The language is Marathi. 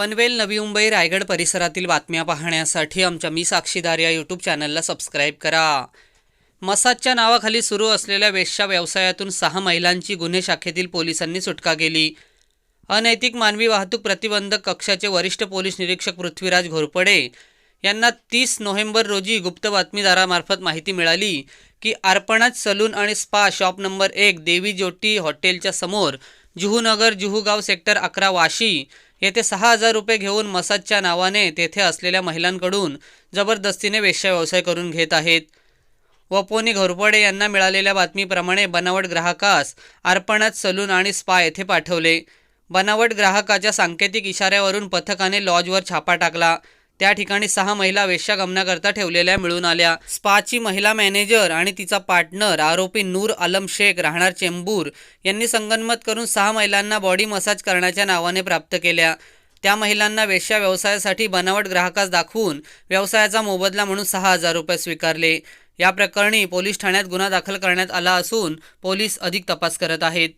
पनवेल, नवी मुंबई, रायगड परिसरातील बातम्या पाहण्यासाठी आमच्या मी साक्षीदार या यूट्यूब चॅनलला सबस्क्राईब करा। मसाजच्या नावाखाली सुरू असलेल्या वेश्या व्यवसायातून 6 महिलांची गुन्हे शाखेतील पोलिसांनी सुटका केली। अनैतिक मानवी वाहतूक प्रतिबंधक कक्षाचे वरिष्ठ पोलीस निरीक्षक पृथ्वीराज घोरपडे यांना 30 नोव्हेंबर रोजी गुप्त बातमीदारामार्फत माहिती मिळाली की अर्पणाज सलून आणि स्पा शॉप नंबर 1 देवी ज्योती हॉटेलच्या समोर जुहूनगर जुहूगाव सेक्टर 11 वाशी येथे 6,000 रुपये घेऊन मसाजच्या नावाने तेथे असलेल्या महिलांकडून जबरदस्तीने वेश्या व्यवसाय करून घेत आहेत। वपोनी घोरपडे यांना मिळालेल्या बातमीप्रमाणे बनावट ग्राहकास अर्पणाज सलून आणि स्पा येथे पाठवले। बनावट ग्राहकाच्या सांकेतिक इशाऱ्यावरून पथकाने लॉजवर छापा टाकला। त्या ठिकाणी 6 महिला वेश्यागमनाकरता ठेवलेल्या मिळून आल्या। स्पाची महिला मॅनेजर आणि तिचा पार्टनर आरोपी नूर आलम शेख राहणार चेंबूर यांनी संगनमत करून 6 महिलांना बॉडी मसाज करण्याच्या नावाने प्राप्त केल्या। त्या महिलांना वेश्या व्यवसायासाठी बनावट ग्राहकास दाखवून व्यवसायाचा मोबदला म्हणून 6,000 रुपये स्वीकारले। या प्रकरणी पोलीस ठाण्यात गुन्हा दाखल करण्यात आला असून पोलीस अधिक तपास करत आहेत।